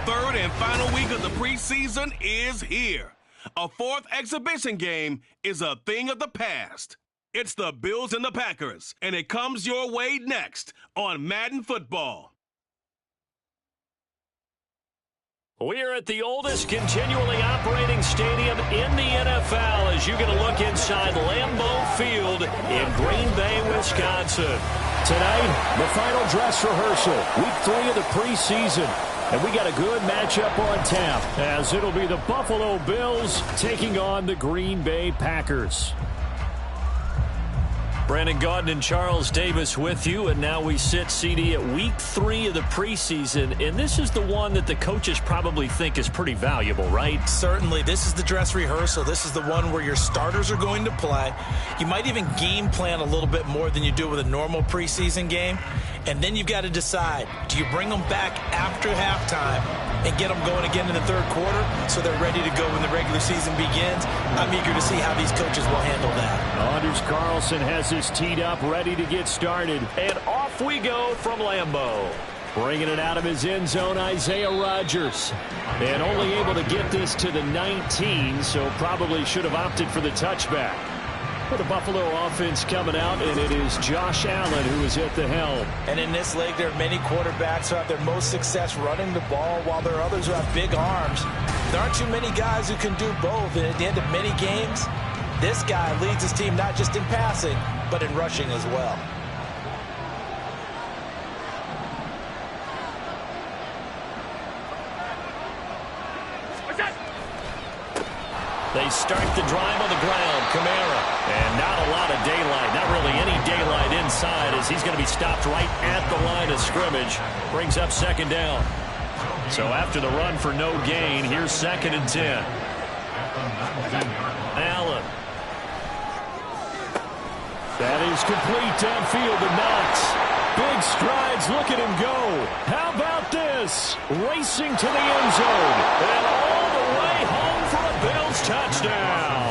third and final week of the preseason is here. A fourth exhibition game is a thing of the past. It's the Bills and the Packers, and it comes your way next on Madden Football. We're at the oldest continually operating stadium in the NFL as you get a look inside Lambeau Field in Green Bay, Wisconsin. Tonight, the final dress rehearsal, week 3 of the preseason. And we got a good matchup on tap as it'll be the Buffalo Bills taking on the Green Bay Packers. Brandon Gaudin and Charles Davis with you, and now we sit, CD, at week 3 of the preseason, and this is the one that the coaches probably think is pretty valuable, right? Certainly. This is the dress rehearsal. This is the one where your starters are going to play. You might even game plan a little bit more than you do with a normal preseason game, and then you've got to decide, do you bring them back after halftime and get them going again in the third quarter so they're ready to go when the regular season begins? I'm eager to see how these coaches will handle that. Anders Carlson has his teed up, ready to get started. And off we go from Lambeau. Bringing it out of his end zone, Isaiah Rodgers. And only able to get this to the 19, so probably should have opted for the touchback. For the Buffalo offense coming out, and it is Josh Allen who is at the helm. And in this league, there are many quarterbacks who have their most success running the ball, while there are others who have big arms. There aren't too many guys who can do both, and at the end of many games, this guy leads his team not just in passing, but in rushing as well. They start the drive on the ground. Kamara. And not a lot of daylight. Not really any daylight inside as he's going to be stopped right at the line of scrimmage. Brings up second down. So after the run for no gain, here's 2nd and 10. Allen. That is complete downfield to Knox. Big strides. Look at him go. How about this? Racing to the end zone. And all the way home for a Bills touchdown.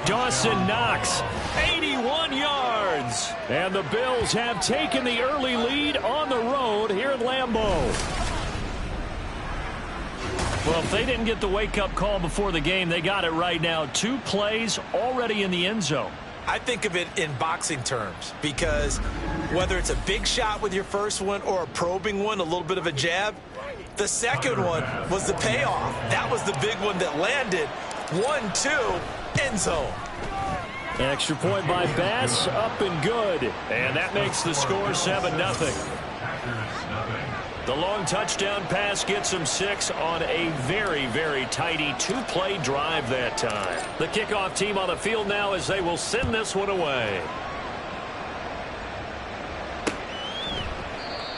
Dawson Knox, 81 yards. And the Bills have taken the early lead on the road here at Lambeau. Well, if they didn't get the wake-up call before the game, they got it right now. 2 plays already in the end zone. I think of it in boxing terms because whether it's a big shot with your first one or a probing one, a little bit of a jab, the second one was the payoff. That was the big one that landed. 1-2, end zone. Extra point by Bass, up and good. And that makes the score 7-0. The long touchdown pass gets him 6 on a very, very tidy 2-play drive that time. The kickoff team on the field now as they will send this one away.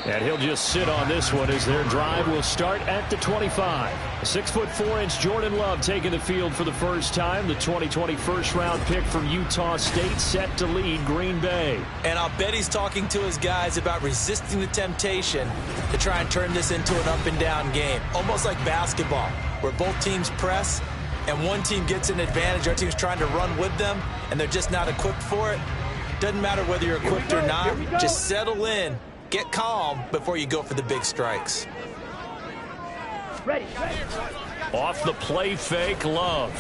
And he'll just sit on this one as their drive will start at the 25. 6'4" Jordan Love taking the field for the first time. The 2020 first-round pick from Utah State set to lead Green Bay. And I'll bet he's talking to his guys about resisting the temptation to try and turn this into an up-and-down game. Almost like basketball, where both teams press and one team gets an advantage. Our team's trying to run with them, and they're just not equipped for it. Doesn't matter whether you're equipped or not. Just settle in. Get calm before you go for the big strikes. Ready. Off the play fake, Love.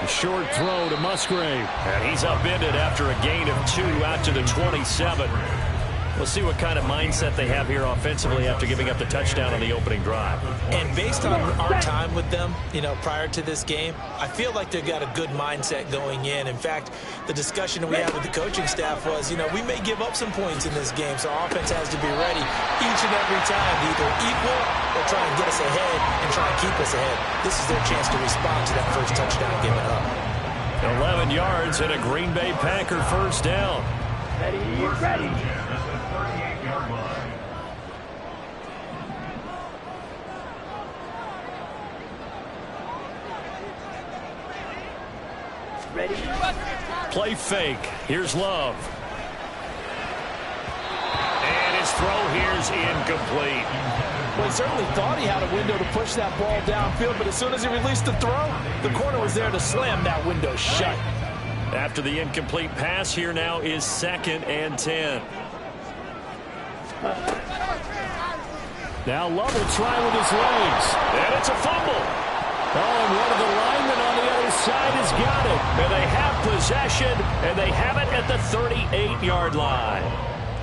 A short throw to Musgrave. And he's upended after a gain of 2 out to the 27. We'll see what kind of mindset they have here offensively after giving up the touchdown on the opening drive. And based on our time with them, prior to this game, I feel like they've got a good mindset going in. In fact, the discussion that we had with the coaching staff was, we may give up some points in this game, so our offense has to be ready each and every time to either equal or try and get us ahead and try and keep us ahead. This is their chance to respond to that first touchdown given up. 11 yards and a Green Bay Packer first down. Ready. Ready. Play fake. Here's Love. And his throw here's incomplete. Well, he certainly thought he had a window to push that ball downfield, but as soon as he released the throw, the corner was there to slam that window shut. After the incomplete pass, here now is 2nd and 10. Now Love will try with his legs. And it's a fumble. Oh, and one of the linemen on the other side has got it. And they have possession, and they have it at the 38-yard line.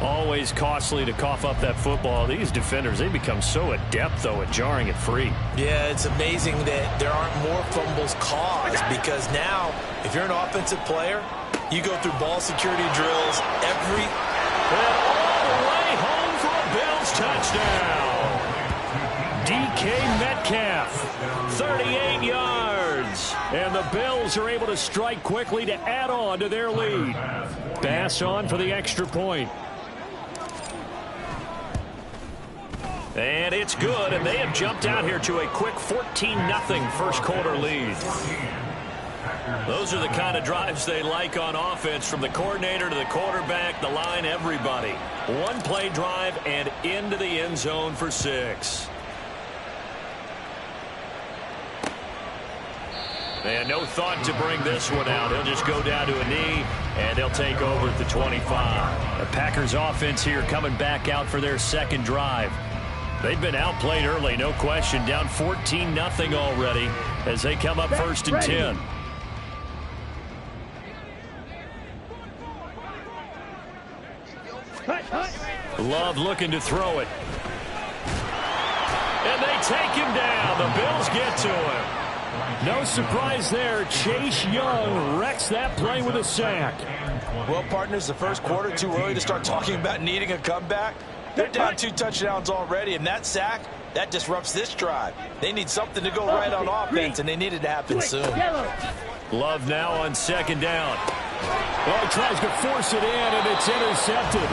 Always costly to cough up that football. These defenders, they become so adept, though, at jarring it free. Yeah, it's amazing that there aren't more fumbles caused because now, if you're an offensive player, you go through ball security drills every... And all the way home for a Bills touchdown. DK Metcalf, 38 yards. And the Bills are able to strike quickly to add on to their lead. Bass on for the extra point. And it's good, and they have jumped out here to a quick 14-0 first quarter lead. Those are the kind of drives they like on offense, from the coordinator to the quarterback, the line, everybody. One play drive and into the end zone for 6. And no thought to bring this one out. He'll just go down to a knee, and they'll take over at the 25. The Packers offense here coming back out for their second drive. They've been outplayed early, no question. Down 14-0 already as they come up first and 10. Love looking to throw it. And they take him down. The Bills get to him. No surprise there. Chase Young wrecks that play with a sack. Well, partners, the first quarter, too early to start talking about needing a comeback. They're down 2 touchdowns already, and that sack, that disrupts this drive. They need something to go right on offense, and they need it to happen soon. Love now on second down. Oh, he tries to force it in, and it's intercepted.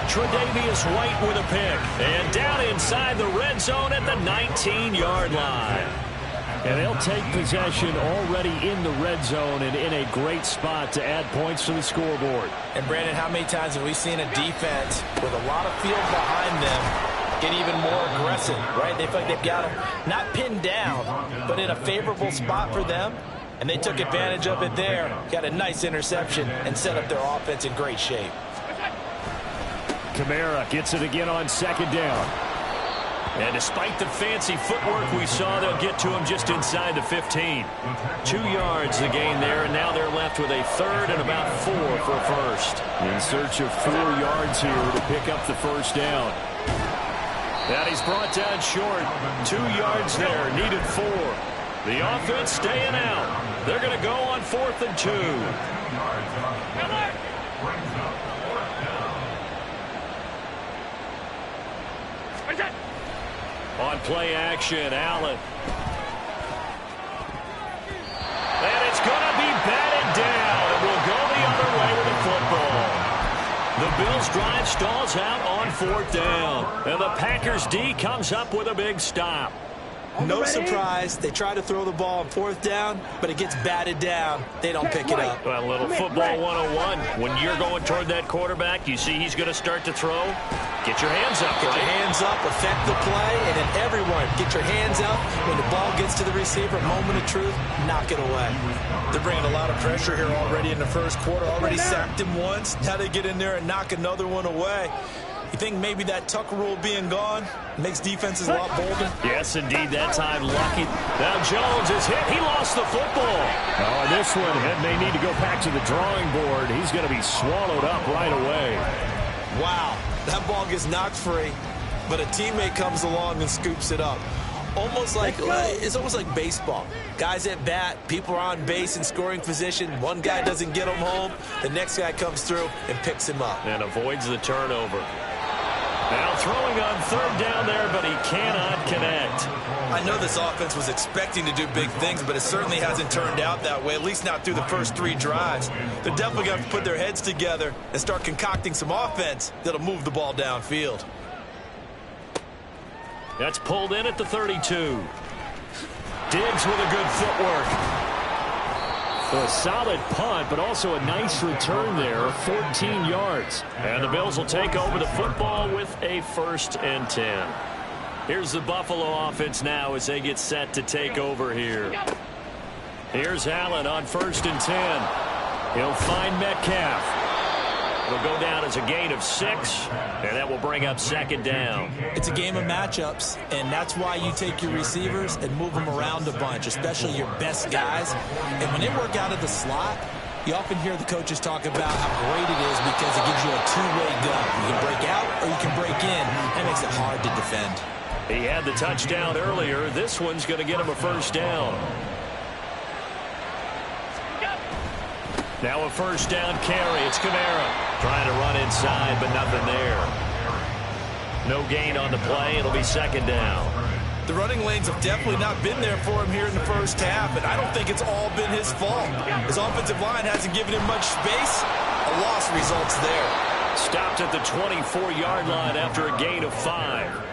Tre'Davious White with a pick. And down inside the red zone at the 19-yard line. And they'll take possession already in the red zone and in a great spot to add points to the scoreboard. And, Brandon, how many times have we seen a defense with a lot of field behind them get even more aggressive, right? They feel like they've got them not pinned down, but in a favorable spot for them. And they took advantage of it there, got a nice interception, and set up their offense in great shape. Kamara gets it again on second down. And despite the fancy footwork we saw, they'll get to him just inside the 15. 2 yards the gain there, and now they're left with a third and about 4 for first. In search of 4 yards here to pick up the first down. And he's brought down short. 2 yards there, needed 4. The offense staying out. They're going to go on 4th and 2. On play action, Allen. And it's going to be batted down. And we'll go the other way with the football. The Bills drive stalls out on 4th down. And the Packers D comes up with a big stop. No surprise, they try to throw the ball on 4th down, but it gets batted down. They don't pick it up. Well, a little football 101. When you're going toward that quarterback, you see he's going to start to throw. Get your hands up, Get your hands up, affect the play, and then everyone, get your hands up. When the ball gets to the receiver, moment of truth, knock it away. They're bringing a lot of pressure here already in the first quarter. Already sacked him once. Now they get in there and knock another one away. You think maybe that Tucker rule being gone makes defenses a lot bolder? Yes, indeed. That time lucky. Now Jones is hit. He lost the football. Oh, this one may need to go back to the drawing board. He's going to be swallowed up right away. Wow. That ball gets knocked free, but a teammate comes along and scoops it up. It's almost like baseball. Guys at bat, people are on base in scoring position. One guy doesn't get him home. The next guy comes through and picks him up. And avoids the turnover. Now throwing on 3rd down there, but he cannot connect. I know this offense was expecting to do big things, but it certainly hasn't turned out that way, at least not through the first 3 drives. They're definitely going to put their heads together and start concocting some offense that'll move the ball downfield. That's pulled in at the 32. Diggs with a good footwork. So a solid punt, but also a nice return there, 14 yards. And the Bills will take over the football with a 1st and 10. Here's the Buffalo offense now as they get set to take over here. Here's Allen on 1st and 10. He'll find Metcalf. It'll go down as a gain of 6, and that will bring up second down. It's a game of matchups, and that's why you take your receivers and move them around a bunch, especially your best guys. And when they work out of the slot, you often hear the coaches talk about how great it is because it gives you a two-way gun. You can break out or you can break in. That makes it hard to defend. He had the touchdown earlier. This one's going to get him a first down. Now a first down carry. It's Kamara trying to run inside, but nothing there. No gain on the play. It'll be second down. The running lanes have definitely not been there for him here in the first half, and I don't think it's all been his fault. His offensive line hasn't given him much space. A loss results there. Stopped at the 24-yard line after a gain of 5.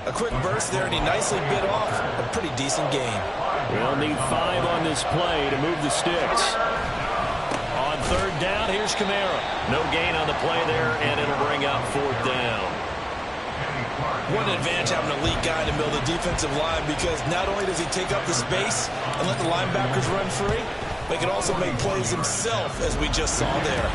A quick burst there, and he nicely bit off a pretty decent gain. We'll need 5 on this play to move the sticks. On third down, here's Kamara. No gain on the play there, and it'll bring up fourth down. What an advantage having an elite guy in the middle of the defensive line, because not only does he take up the space and let the linebackers run free, but he can also make plays himself, as we just saw there.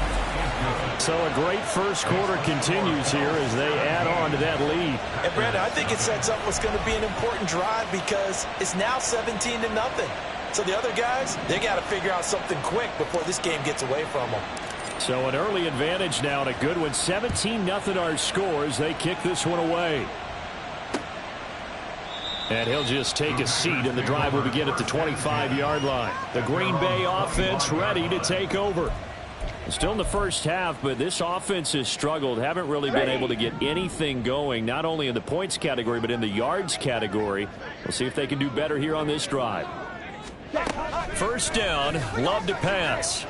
So a great first quarter continues here as they add on to that lead. And Brandon, I think it sets up what's going to be an important drive because it's now 17-0. So the other guys, they got to figure out something quick before this game gets away from them. So an early advantage now and a good one. 17-0 our scores. They kick this one away. And he'll just take a seat, and the drive will begin at the 25-yard line. The Green Bay offense ready to take over. Still in the first half, but this offense has struggled. Haven't really been able to get anything going, not only in the points category, but in the yards category. We'll see if they can do better here on this drive. First down, Love to pass.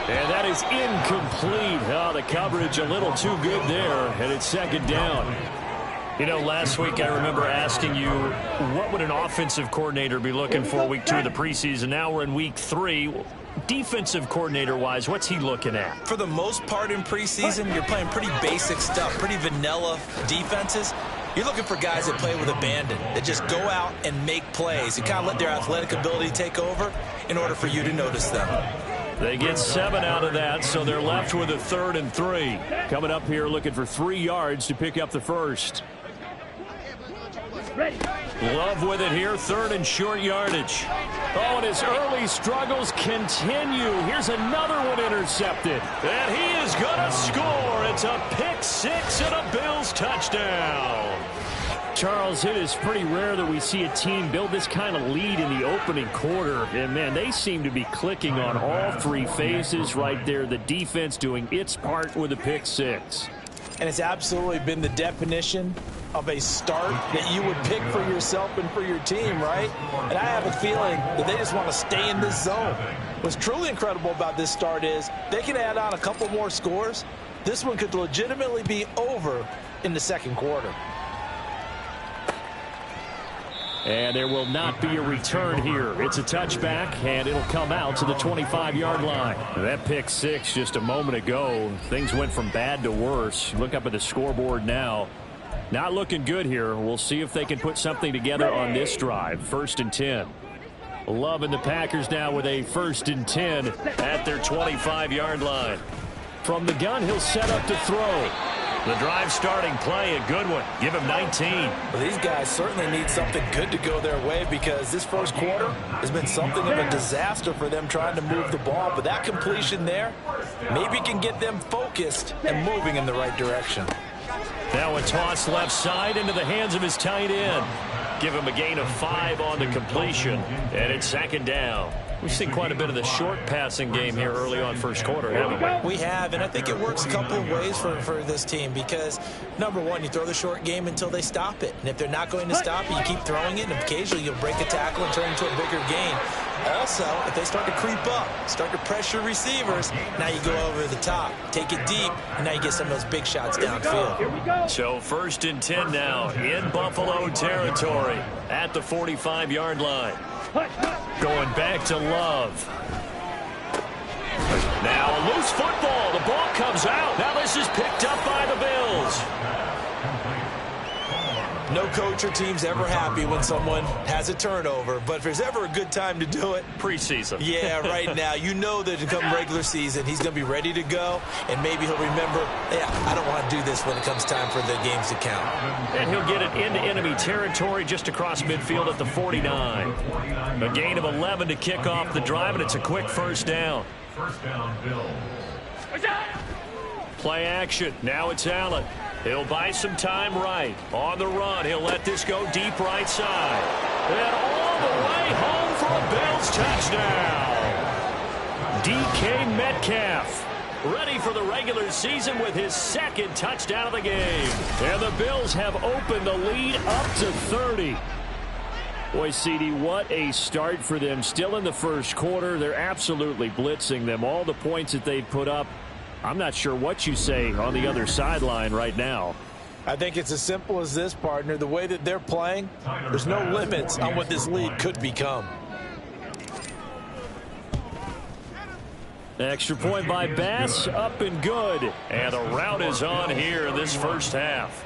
And that is incomplete. Oh, the coverage a little too good there, and it's second down. You know, last week I remember asking you, what would an offensive coordinator be looking for week 2 of the preseason? Now we're in week 3. Defensive coordinator-wise, what's he looking at? For the most part in preseason, you're playing pretty basic stuff, pretty vanilla defenses. You're looking for guys that play with abandon, that just go out and make plays. You kind of let their athletic ability take over in order for you to notice them. They get 7 out of that, so they're left with a 3rd and 3. Coming up here looking for 3 yards to pick up the first. Love with it here, 3rd and short yardage. Oh, and his early struggles continue. Here's another one intercepted. And he is going to score. It's a pick 6 and a Bills touchdown. Charles, it is pretty rare that we see a team build this kind of lead in the opening quarter. And, man, they seem to be clicking on all 3 phases right there. The defense doing its part with a pick 6. And it's absolutely been the definition of a start that you would pick for yourself and for your team, right? And I have a feeling that they just want to stay in this zone. What's truly incredible about this start is they can add on a couple more scores. This one could legitimately be over in the second quarter. And there will not be a return here. It's a touchback, and it'll come out to the 25-yard line. That pick 6 just a moment ago. Things went from bad to worse. Look up at the scoreboard now. Not looking good here. We'll see if they can put something together on this drive. 1st and 10. Love and the Packers now with a 1st and 10 at their 25-yard line. From the gun, he'll set up to throw. The drive starting play, a good one. Give him 19. Well, these guys certainly need something good to go their way because this first quarter has been something of a disaster for them trying to move the ball. But that completion there maybe can get them focused and moving in the right direction. Now a toss left side into the hands of his tight end. Give him a gain of 5 on the completion, and it's second down. We've seen quite a bit of the short passing game here early on first quarter, haven't we? We have, and I think it works a couple of ways for this team because, number one, you throw the short game until they stop it. And if they're not going to stop it, you keep throwing it, and occasionally you'll break a tackle and turn into a bigger gain. Also, if they start to creep up, start to pressure receivers, now you go over the top, take it deep, and now you get some of those big shots downfield. So 1st and 10 now in Buffalo territory at the 45-yard line. Going back to Love. Now a loose football. The ball comes out. Now this is picked up by the Bills. No coach or team's ever happy when someone has a turnover, but if there's ever a good time to do it, preseason. Yeah, right now. You know that come regular season, he's going to be ready to go, and maybe he'll remember, yeah, I don't want to do this when it comes time for the games to count. And he'll get it into enemy territory just across midfield at the 49. A gain of 11 to kick off the drive, and it's a quick first down. First down, Bills. Play action. Now it's Allen. He'll buy some time right. On the run, he'll let this go deep right side. And all the way home for a Bills touchdown. DK Metcalf ready for the regular season with his second touchdown of the game. And the Bills have opened the lead up to 30. Boy, CD, what a start for them. Still in the first quarter. They're absolutely blitzing them. All the points that they've put up, I'm not sure what you say on the other sideline right now. I think it's as simple as this, partner. The way that they're playing, there's no limits on what this lead could become. Extra point by Bass, up and good. And the route is on here in this first half.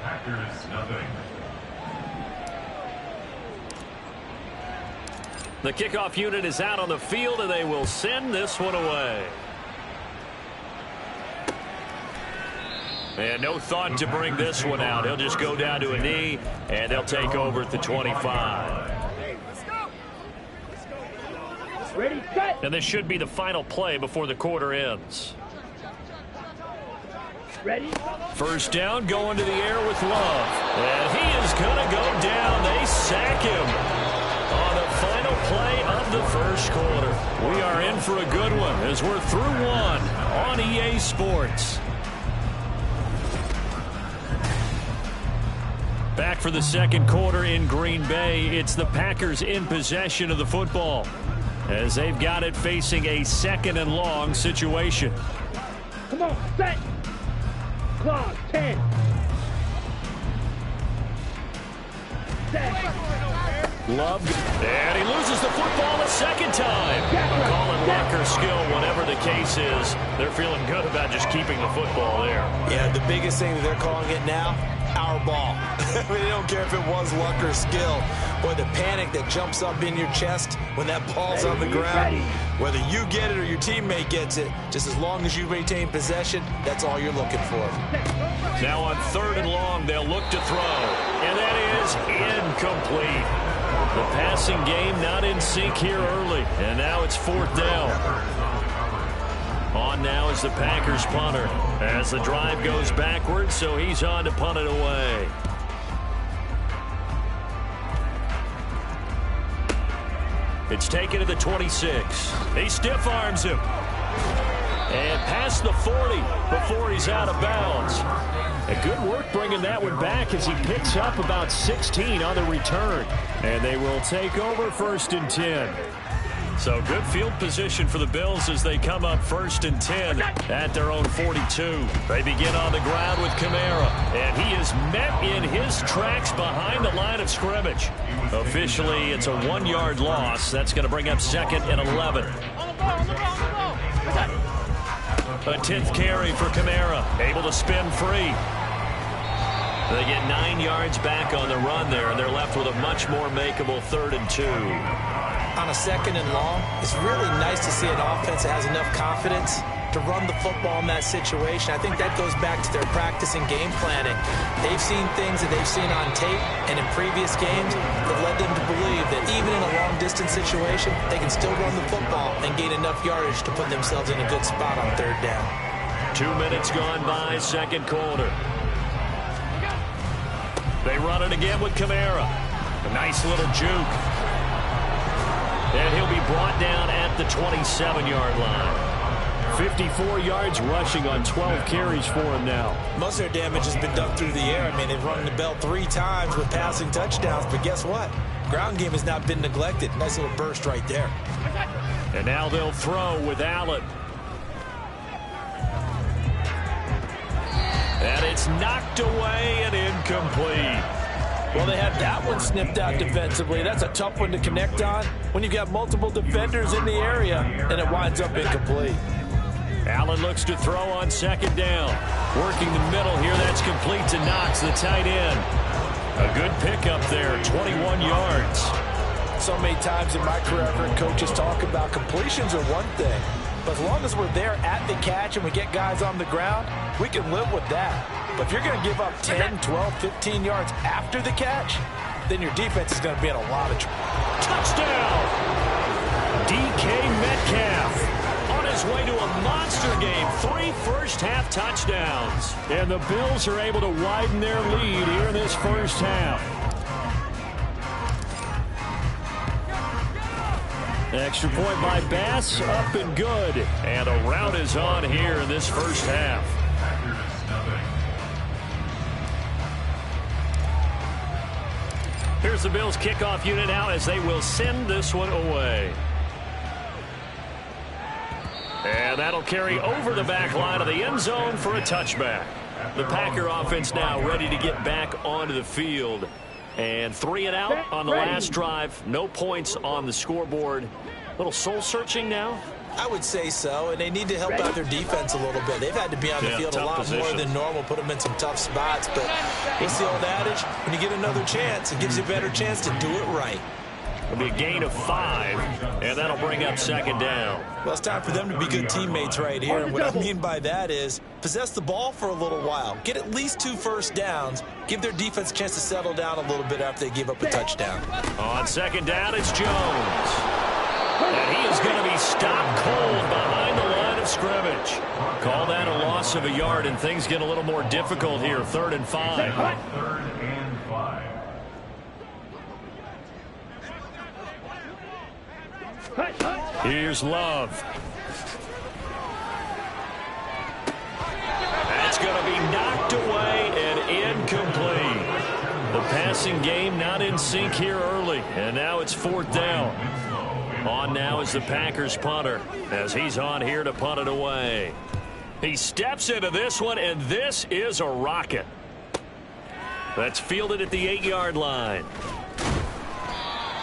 The kickoff unit is out on the field, and they will send this one away. And no thought to bring this one out. He'll just go down to a knee, and they'll take over at the 25. Ready, cut. And this should be the final play before the quarter ends. Ready. First down, going to the air with Love. And he is going to go down. They sack him on the final play of the first quarter. We are in for a good one as we're through one on EA Sports. Back for the second quarter in Green Bay. It's the Packers in possession of the football as they've got it facing a second and long situation. Come on, set. Clock, 10. Set. Love, and he loses the football a second time. Call it luck or skill, whatever the case is. They're feeling good about just keeping the football there. Yeah, the biggest thing that they're calling it now, our ball. I mean, they don't care if it was luck or skill. Boy, the panic that jumps up in your chest when that ball's on the ground, whether you get it or your teammate gets it, just as long as you maintain possession, that's all you're looking for. Now on third and long, they'll look to throw, and that is incomplete. The passing game not in sync here early, and now it's fourth down. On now is the Packers punter as the drive goes backwards, so he's on to punt it away. It's taken to the 26. He stiff arms him. And past the 40 before he's out of bounds. A good work bringing that one back as he picks up about 16 on the return. And they will take over first and 10. So good field position for the Bills as they come up first and 10 at their own 42. They begin on the ground with Kamara, and he is met in his tracks behind the line of scrimmage. Officially, it's a 1-yard loss. That's going to bring up second and 11. A 10th carry for Kamara, able to spin free. They get 9 yards back on the run there, and they're left with a much more makeable 3rd and 2. On a second and long, it's really nice to see an offense that has enough confidence to run the football in that situation. I think that goes back to their practice and game planning. They've seen things that they've seen on tape and in previous games that led them to believe that even in a long-distance situation, they can still run the football and gain enough yardage to put themselves in a good spot on third down. 2 minutes gone by, second quarter. They run it again with Kamara. A nice little juke. And he'll be brought down at the 27-yard line. 54 yards rushing on 12 carries for him now. Most of their damage has been done through the air. I mean, they've rung the bell 3 times with passing touchdowns, but guess what? Ground game has not been neglected. Nice little burst right there. And now they'll throw with Allen. And it's knocked away and incomplete. Well, they had that one snipped out defensively. That's a tough one to connect on when you've got multiple defenders in the area, and it winds up incomplete. Allen looks to throw on second down. Working the middle here. That's complete to Knox, the tight end. A good pickup there, 21 yards. So many times in my career, I've heard coaches talk about completions are one thing. But as long as we're there at the catch and we get guys on the ground, we can live with that. But if you're going to give up 10, 12, 15 yards after the catch, then your defense is going to be in a lot of trouble. Touchdown! DK Metcalf on his way to a monster game. 3 first-half touchdowns. And the Bills are able to widen their lead here in this first half. Extra point by Bass, up and good. And a rout is on here in this first half. Here's the Bills kickoff unit now as they will send this one away. And that'll carry over the back line of the end zone for a touchback. The Packer offense now ready to get back onto the field. And 3 and out on the last drive. No points on the scoreboard. A little soul-searching now? I would say so, and they need to help out their defense a little bit. They've had to be on the field a lot more than normal, put them in some tough spots. But what's the old adage? When you get another chance, it gives you a better chance to do it right. It'll be a gain of 5, and that'll bring up second down. Well, it's time for them to be good teammates right here. And what I mean by that is possess the ball for a little while. Get at least 2 first downs. Give their defense a chance to settle down a little bit after they give up a touchdown. On second down, it's Jones. And he is going to be stopped cold behind the line of scrimmage. Call that a loss of a yard, and things get a little more difficult here. 3rd and 5. 3rd and 5. Here's Love. That's going to be knocked away and incomplete. The passing game not in sync here early, and now it's 4th down. On now is the Packers punter as he's on here to punt it away. He steps into this one, and this is a rocket. That's fielded at the 8-yard line.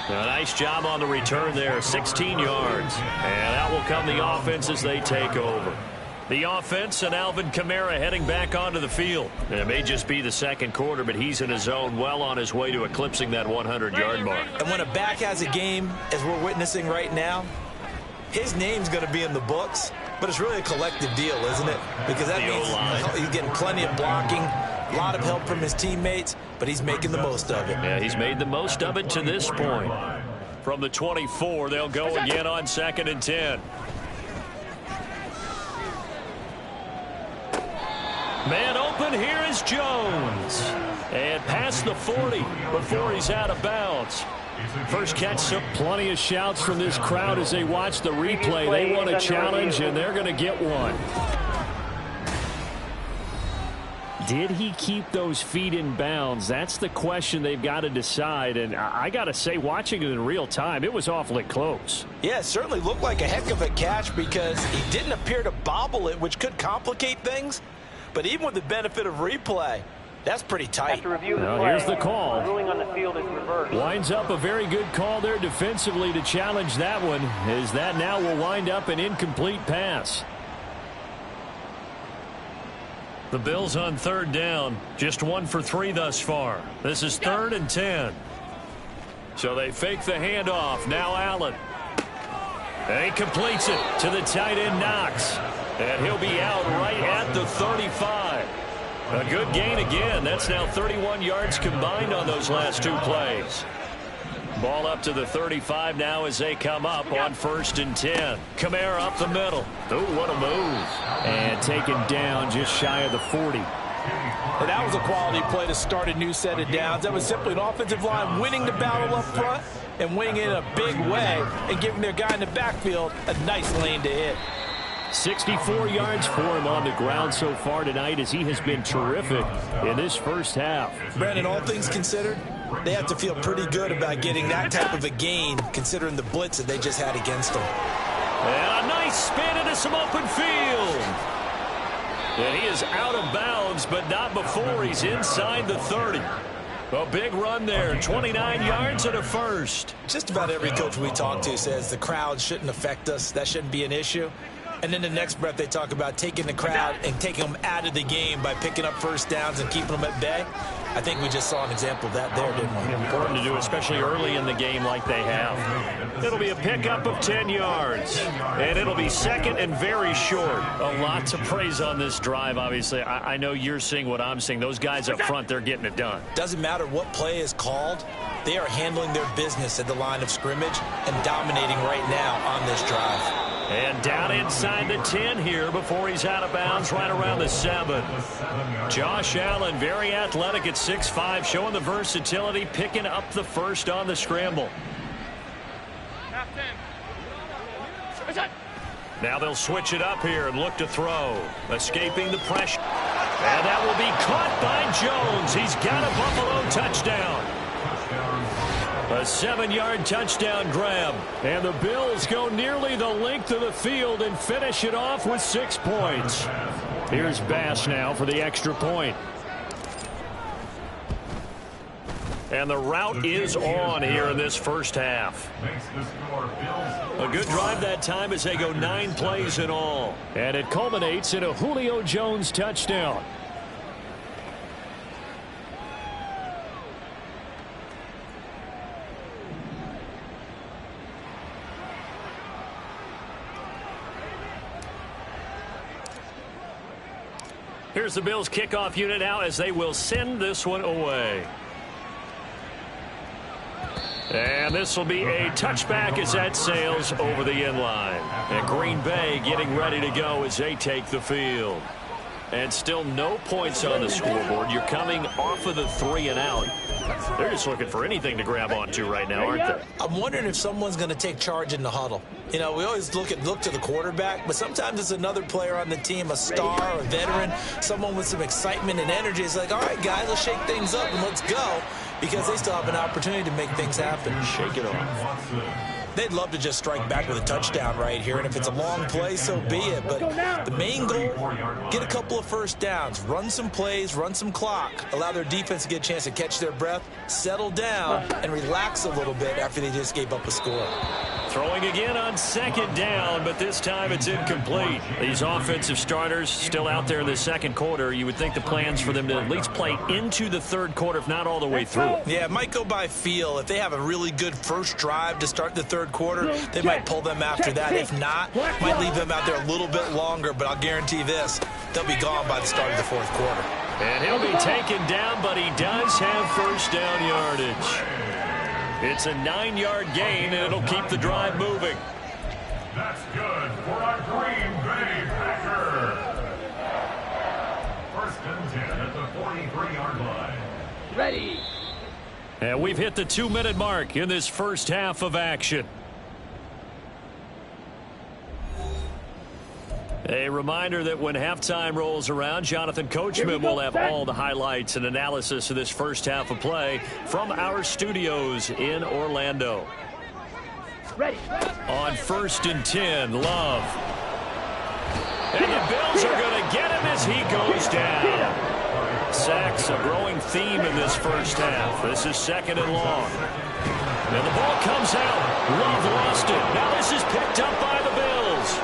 A nice job on the return there, 16 yards. And out will come the offense as they take over. The offense and Alvin Kamara heading back onto the field. And it may just be the second quarter, but he's in his zone, well on his way to eclipsing that 100-yard mark. And when a back has a game, as we're witnessing right now, his name's going to be in the books, but it's really a collective deal, isn't it? Because that means he's getting plenty of blocking, a lot of help from his teammates, but he's making the most of it. Yeah, he's made the most of it to this point. From the 24, they'll go again on 2nd and 10. Man open, here is Jones. And past the 40 before he's out of bounds. First catch. Plenty of shouts from this crowd as they watch the replay. They want a challenge, and they're going to get one. Did he keep those feet in bounds? That's the question they've got to decide. And I got to say, watching it in real time, it was awfully close. Yeah, it certainly looked like a heck of a catch because he didn't appear to bobble it, which could complicate things. But even with the benefit of replay, that's pretty tight. Now here's the call. Ruling on the field is reversed. Winds up a very good call there defensively to challenge that one, as that now will wind up an incomplete pass. The Bills on 3rd down, just 1 for 3 thus far. This is 3rd and 10. So they fake the handoff. Now Allen. And he completes it to the tight end Knox. And he'll be out right at the 35. A good gain again. That's now 31 yards combined on those last 2 plays. Ball up to the 35 now as they come up on 1st and 10. Kamara up the middle. Oh, what a move. And taken down just shy of the 40. And that was a quality play to start a new set of downs. That was simply an offensive line winning the battle up front and winning it in a big way and giving their guy in the backfield a nice lane to hit. 64 yards for him on the ground so far tonight as he has been terrific in this first half. Brandon, all things considered, they have to feel pretty good about getting that type of a gain considering the blitz that they just had against them. And a nice spin into some open field. And he is out of bounds, but not before he's inside the 30. A big run there, 29 yards and a first. Just about every coach we talk to says the crowd shouldn't affect us. That shouldn't be an issue. And then the next breath they talk about taking the crowd and taking them out of the game by picking up first downs and keeping them at bay. I think we just saw an example of that there, didn't we? Important to do, especially early in the game like they have. It'll be a pickup of 10 yards, and it'll be second and very short. A lot to praise on this drive, obviously. I know you're seeing what I'm seeing. Those guys up front, they're getting it done. Doesn't matter what play is called. They are handling their business at the line of scrimmage and dominating right now on this drive. And down inside the 10 here before he's out of bounds, right around the 7. Josh Allen, very athletic at 6'5", showing the versatility, picking up the first on the scramble. Now they'll switch it up here and look to throw. Escaping the pressure. And that will be caught by Jones. He's got a Buffalo touchdown. A 7-yard touchdown grab. And the Bills go nearly the length of the field and finish it off with 6 points. Here's Bass now for the extra point. And the route is on here in this first half. A good drive that time as they go 9 plays in all. And it culminates in a Julio Jones touchdown. Here's the Bills kickoff unit now as they will send this one away. And this will be a touchback as that sails over the end line. And Green Bay getting ready to go as they take the field. And still no points on the scoreboard. You're coming off of the 3 and out. They're just looking for anything to grab onto right now, aren't they? I'm wondering if someone's going to take charge in the huddle. You know, we always look to the quarterback, but sometimes it's another player on the team, a star, a veteran, someone with some excitement and energy. It's like, all right, guys, let's shake things up and let's go, because they still have an opportunity to make things happen. Shake it off. They'd love to just strike back with a touchdown right here, and if it's a long play, so be it. But the main goal, get a couple of first downs, run some plays, run some clock, allow their defense to get a chance to catch their breath, settle down, and relax a little bit after they just gave up a score. Throwing again on second down, but this time it's incomplete. These offensive starters still out there in the second quarter. You would think the plans for them to at least play into the third quarter, if not all the way through. Yeah, it might go by feel. If they have a really good first drive to start the third quarter, they might pull them after that. If not, might leave them out there a little bit longer, but I'll guarantee this, they'll be gone by the start of the fourth quarter. And he'll be taken down, but he does have first down yardage. It's a 9-yard gain, and it'll keep the drive moving. That's good for a Green Bay Packer. First and 10 at the 43-yard line. Ready. And we've hit the 2-minute mark in this first half of action. A reminder that when halftime rolls around, Jonathan Coachman will have all the highlights and analysis of this first half of play from our studios in Orlando. Ready. On 1st and 10, Love. And the Bills are going to get him as he goes down. Sacks, a growing theme in this first half. This is 2nd and long. And the ball comes out. Love lost it. Now this is picked up by the Bills.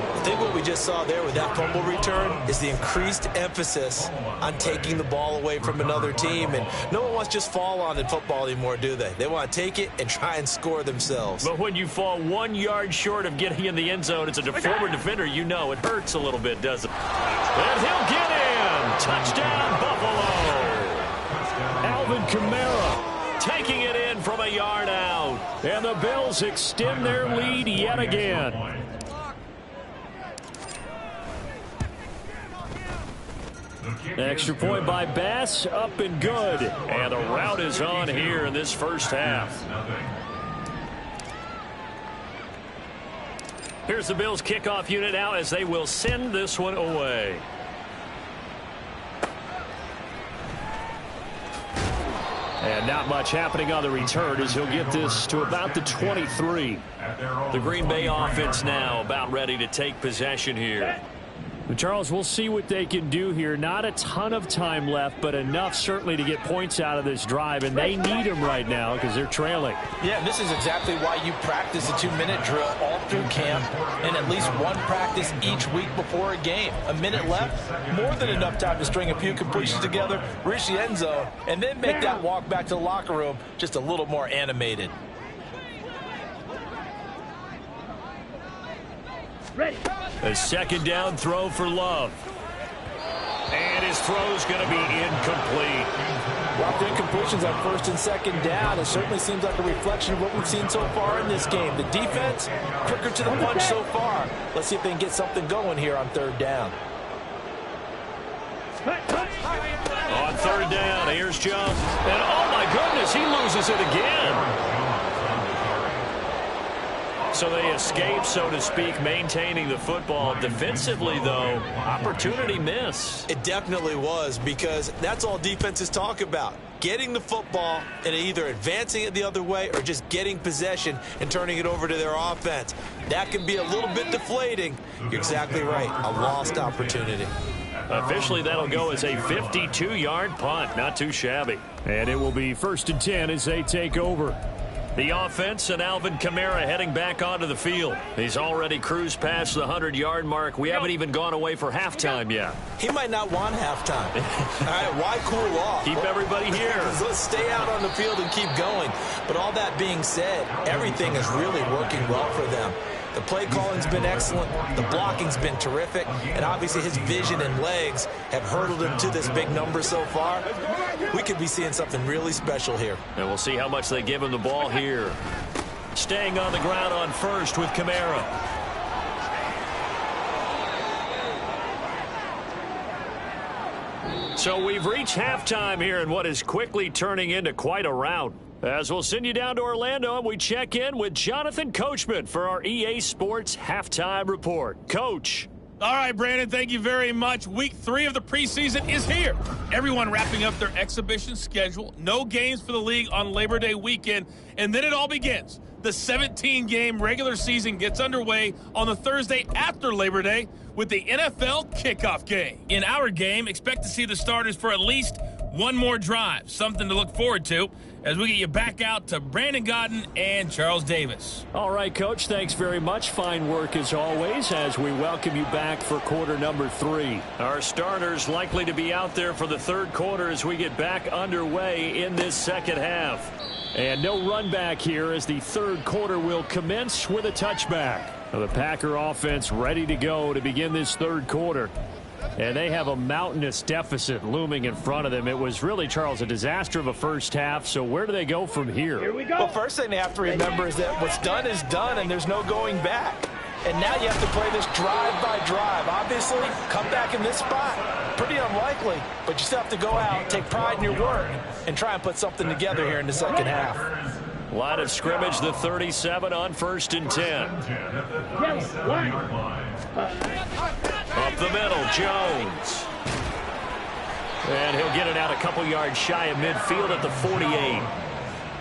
I think what we just saw there with that fumble return is the increased emphasis on taking the ball away from another team. And no one wants to just fall on in football anymore, do they? They want to take it and try and score themselves. But when you fall 1 yard short of getting in the end zone, it's a former defender, you know it hurts a little bit, doesn't it? And he'll get in. Touchdown, Buffalo. Alvin Kamara taking it in from a yard out. And the Bills extend their lead yet again. Extra point by Bass, up and good. And the route is on here in this first half. Here's the Bills kickoff unit now as they will send this one away. And not much happening on the return as he'll get this to about the 23. The Green Bay offense now about ready to take possession here. Charles, we'll see what they can do here. Not a ton of time left, but enough certainly to get points out of this drive, and they need them right now because they're trailing. Yeah, and this is exactly why you practice a 2-minute drill all through camp and at least one practice each week before a game. A minute left, more than enough time to string a few completions together, reach the end zone, and then make that walk back to the locker room just a little more animated. Ready. A second down throw for Love. And his throw's going to be incomplete. While the incompletions on first and second down, it certainly seems like a reflection of what we've seen so far in this game. The defense, quicker to the punch so far. Let's see if they can get something going here on third down. On third down, here's Jones. And oh my goodness, he loses it again. So they escape, so to speak, maintaining the football. Defensively, though, opportunity miss. It definitely was, because that's all defenses talk about. Getting the football and either advancing it the other way or just getting possession and turning it over to their offense. That can be a little bit deflating. You're exactly right. A lost opportunity. Officially, that'll go as a 52-yard punt. Not too shabby. And it will be 1st and 10 as they take over. The offense and Alvin Kamara heading back onto the field. He's already cruised past the 100-yard mark. We haven't even gone away for halftime yet. He might not want halftime. All right, why cool off? Keep everybody here. Let's stay out on the field and keep going. But all that being said, everything is really working well for them. The play calling's been excellent. The blocking's been terrific. And obviously his vision and legs have hurdled him to this big number so far. We could be seeing something really special here. And we'll see how much they give him the ball here. Staying on the ground on first with Kamara. So we've reached halftime here in what is quickly turning into quite a rout. As we'll send you down to Orlando, and we check in with Jonathan Coachman for our EA Sports Halftime Report. Coach. All right, Brandon, thank you very much. Week 3 of the preseason is here. Everyone wrapping up their exhibition schedule. No games for the league on Labor Day weekend, and then it all begins. The 17-game regular season gets underway on the Thursday after Labor Day with the NFL kickoff game. In our game, expect to see the starters for at least one more drive, something to look forward to as we get you back out to Brandon Godden and Charles Davis. All right, Coach, thanks very much. Fine work as always as we welcome you back for quarter number 3. Our starters likely to be out there for the third quarter as we get back underway in this second half. And no run back here as the third quarter will commence with a touchback. The Packer offense ready to go to begin this third quarter. And they have a mountainous deficit looming in front of them. It was really, Charles, a disaster of a first half. So where do they go from here? Here we go. Well, first thing they have to remember is that what's done is done, and there's no going back. And now you have to play this drive by drive. Obviously, come back in this spot. Pretty unlikely, but you still have to go out, take pride in your work, and try and put something together here in the second half. Line of scrimmage, the 37 on 1st and 10. Up the middle, Jones. And he'll get it out a couple yards shy of midfield at the 48.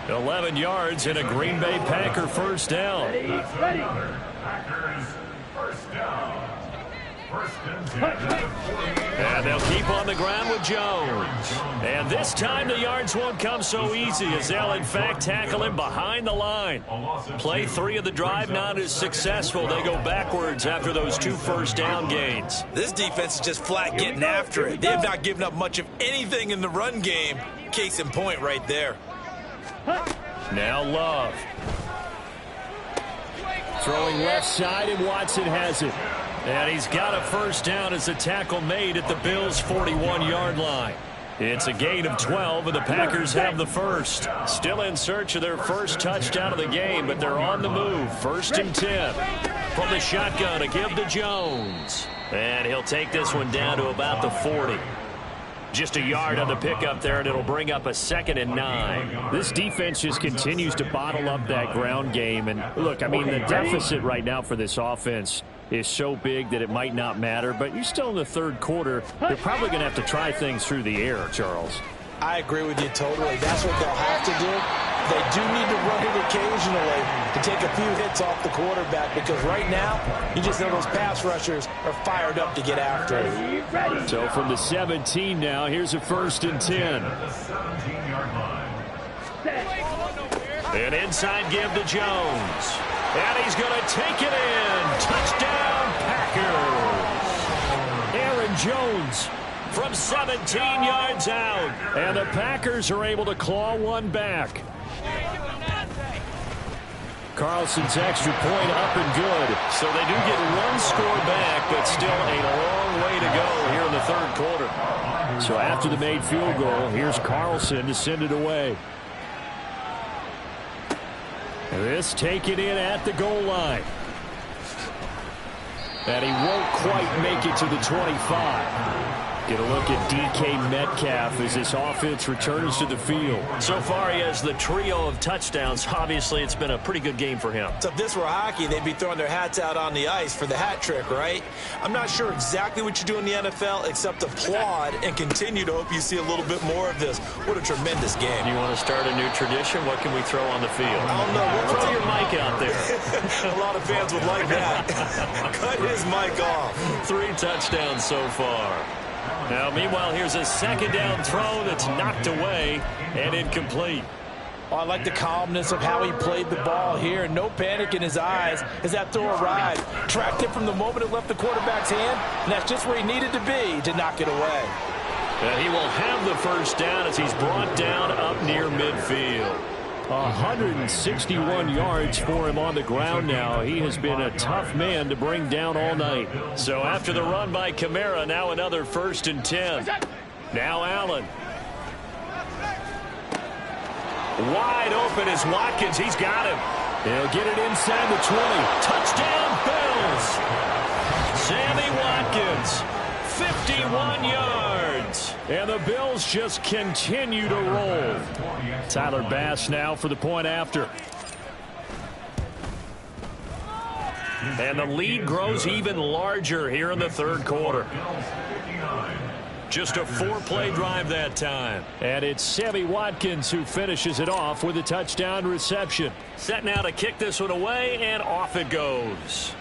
11 yards and a Green Bay Packer first down. Ready. Packers first down. And they'll keep on the ground with Jones. And this time the yards won't come so easy as they'll in fact tackle him behind the line. Play 3 of the drive not as successful. They go backwards after those 2 first down gains. This defense is just flat getting after it. They have not given up much of anything in the run game. Case in point right there. Now Love. Throwing left side, and Watson has it. And he's got a first down as the tackle made at the Bills' 41-yard line. It's a gain of 12, and the Packers have the first. Still in search of their first touchdown of the game, but they're on the move. 1st and 10. From the shotgun, a give to Jones. And he'll take this one down to about the 40. Just a yard on the pickup there, and it'll bring up a 2nd and 9. This defense just continues to bottle up that ground game. And look, I mean, the deficit right now for this offense is so big that it might not matter. But you're still in the third quarter. They're probably going to have to try things through the air, Charles. I agree with you totally. That's what they'll have to do. They do need to run it occasionally to take a few hits off the quarterback, because right now, you just know those pass rushers are fired up to get after it. So from the 17 now, here's a 1st and 10. An inside give to Jones. And he's going to take it in. Touchdown, Packers. Aaron Jones from 17 yards out. And the Packers are able to claw one back. Carlson's extra point up and good. So they do get one score back, but still a long way to go here in the 3rd quarter. So after the made field goal, here's Carlson to send it away. This taken in at the goal line. And he won't quite make it to the 25. Get a look at DK Metcalf as this offense returns to the field. So far, he has the trio of touchdowns. Obviously, it's been a pretty good game for him. So if this were hockey, they'd be throwing their hats out on the ice for the hat trick, right? I'm not sure exactly what you do in the NFL except applaud and continue to hope you see a little bit more of this. What a tremendous game. You want to start a new tradition? What can we throw on the field? I don't know. We'll throw your mic out there. A lot of fans would like that. Cut his mic off. 3 touchdowns so far. Now, meanwhile, here's a 2nd down throw that's knocked away and incomplete. Oh, I like the calmness of how he played the ball here. No panic in his eyes as that throw arrived. Tracked it from the moment it left the quarterback's hand, and that's just where he needed to be to knock it away. And he will have the 1st down as he's brought down up near midfield. 161 yards for him on the ground now. He has been a tough man to bring down all night. So after the run by Kamara, now another 1st and 10. Now Allen. Wide open is Watkins. He's got him. He'll get it inside the 20. Touchdown, Bills. Sammy Watkins, 51 yards. And the Bills just continue to roll. Tyler Bass now for the point after. And the lead grows even larger here in the 3rd quarter. Just a 4-play drive that time. And it's Sammy Watkins who finishes it off with a touchdown reception. Set now to kick this one away, and off it goes.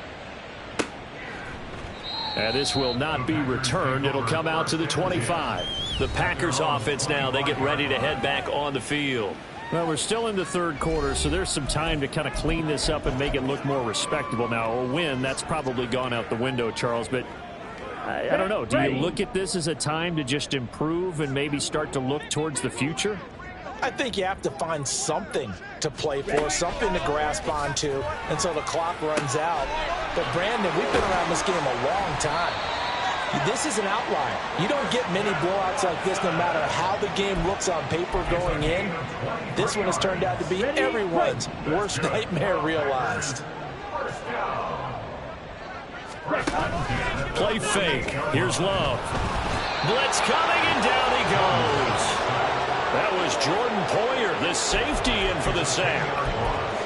And this will not be returned. It'll come out to the 25. The Packers offense now, they get ready to head back on the field. Well, we're still in the 3rd quarter, so there's some time to kind of clean this up and make it look more respectable. Now, a win, that's probably gone out the window, Charles, but I don't know. Do you look at this as a time to just improve and maybe start to look towards the future? I think you have to find something to play for, something to grasp onto until the clock runs out. But, Brandon, we've been around this game a long time. This is an outlier. You don't get many blowouts like this no matter how the game looks on paper going in. This one has turned out to be everyone's worst nightmare realized. Play fake. Here's Love. Blitz coming, and down he goes. That was Jordan Poyer, the safety, in for the sack.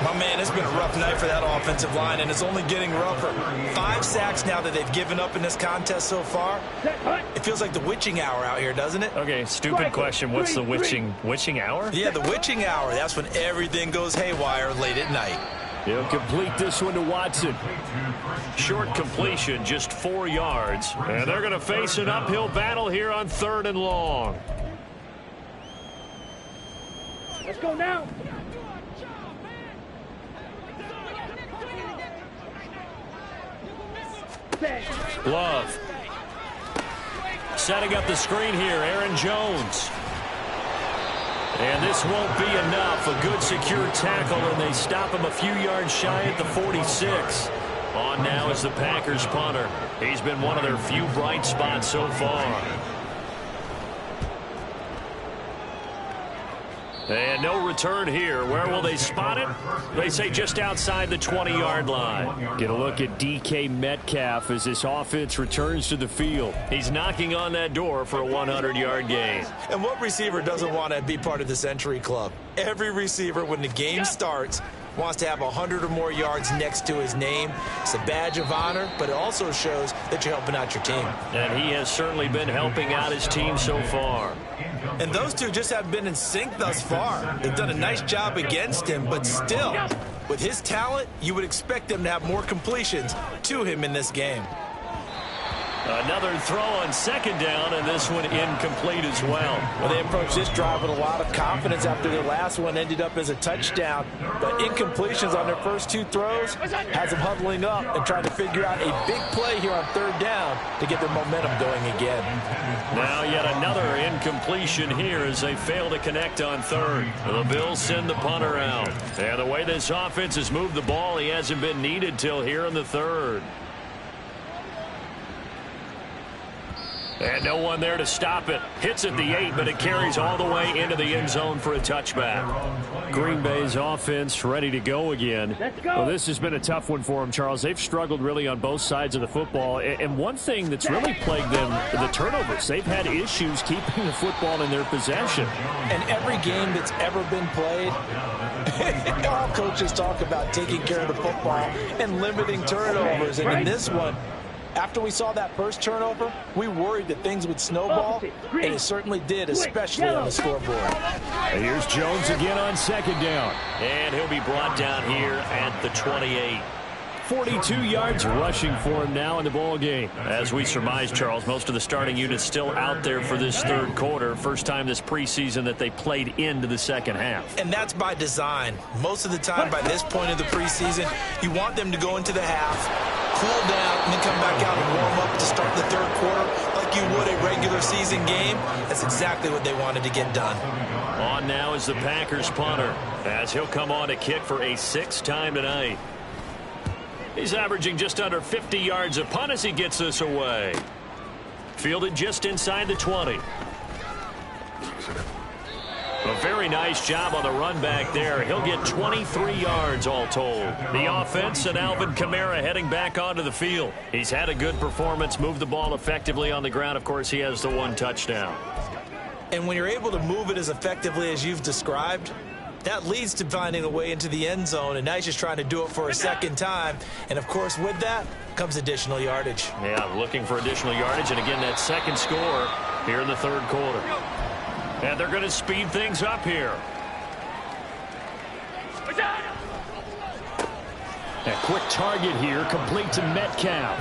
My man, it's been a rough night for that offensive line, and it's only getting rougher. 5 sacks now that they've given up in this contest so far. It feels like the witching hour out here, doesn't it? Okay, stupid question. What's the witching hour? Yeah, the witching hour. That's when everything goes haywire late at night. He'll complete this one to Watson. Short completion, just 4 yards. And they're going to face an uphill battle here on 3rd and long. Let's go now. Love. Setting up the screen here, Aaron Jones. And this won't be enough. A good secure tackle, and they stop him a few yards shy at the 46. On now is the Packers punter. He's been one of their few bright spots so far. And no return here. Where will they spot it? They say just outside the 20-yard line. Get a look at DK Metcalf as this offense returns to the field. He's knocking on that door for a 100-yard gain. And what receiver doesn't want to be part of the Century Club? Every receiver, when the game starts, wants to have 100 or more yards next to his name. It's a badge of honor, but it also shows that you're helping out your team. And he has certainly been helping out his team so far. And those two just haven't been in sync thus far. They've done a nice job against him, but still, with his talent, you would expect them to have more completions to him in this game. Another throw on second down, and this one incomplete as well. Well, they approached this drive with a lot of confidence after their last one ended up as a touchdown. But incompletions on their first two throws has them huddling up and trying to figure out a big play here on third down to get their momentum going again. Now yet another incompletion here as they fail to connect on third. The Bills send the punter out. And the way this offense has moved the ball, he hasn't been needed till here in the third. And no one there to stop it. Hits at the 8, but it carries all the way into the end zone for a touchback. Green Bay's offense ready to go again. Well, this has been a tough one for them, Charles. They've struggled really on both sides of the football. And one thing that's really plagued them, the turnovers. They've had issues keeping the football in their possession. And every game that's ever been played, all coaches talk about taking care of the football and limiting turnovers. And in this one, after we saw that first turnover, we worried that things would snowball, and it certainly did, especially on the scoreboard. And here's Jones again on second down. And he'll be brought down here at the 28. 42 yards rushing for him now in the ball game. As we surmise, Charles, most of the starting units still out there for this third quarter. First time this preseason that they played into the second half. And that's by design. Most of the time by this point of the preseason, you want them to go into the half, cool down, and then come back out and warm up to start the third quarter like you would a regular season game. That's exactly what they wanted to get done. On now is the Packers punter, as he'll come on to kick for a 6th time tonight. He's averaging just under 50 yards a punt as he gets this away. Fielded just inside the 20. A very nice job on the run back there. He'll get 23 yards all told. The offense and Alvin Kamara heading back onto the field. He's had a good performance, moved the ball effectively on the ground. Of course, he has the one touchdown. And when you're able to move it as effectively as you've described, that leads to finding a way into the end zone, and now he's just trying to do it for a second time. And, of course, with that comes additional yardage. Yeah, looking for additional yardage, and again, that second score here in the third quarter. And they're going to speed things up here. A quick target here, complete to Metcalf.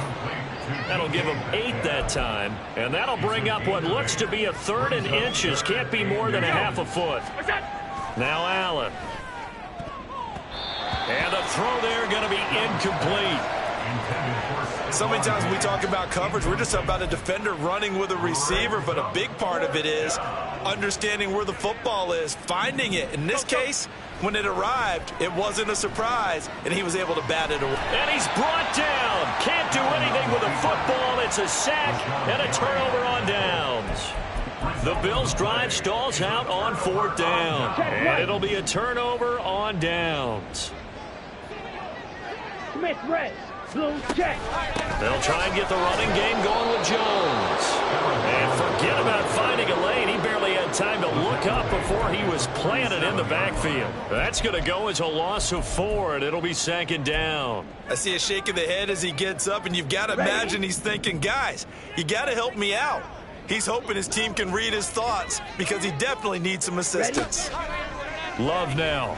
That'll give him 8 that time, and that'll bring up what looks to be a 3rd and inches. Can't be more than a half a foot. Now Allen. And the throw there going to be incomplete. So many times when we talk about coverage, we're just about a defender running with a receiver, but a big part of it is understanding where the football is, finding it. In this case, when it arrived, it wasn't a surprise, and he was able to bat it away. And he's brought down. Can't do anything with a football. It's a sack and a turnover on downs. The Bills' drive stalls out on 4th down. And it'll be a turnover on downs. Smith, red. Blue, check. They'll try and get the running game going with Jones. And forget about finding a lane. He barely had time to look up before he was planted in the backfield. That's going to go as a loss of 4, and it'll be 2nd down. I see a shake of the head as he gets up, and you've got to imagine he's thinking, guys, you got to help me out. He's hoping his team can read his thoughts because he definitely needs some assistance. Love now.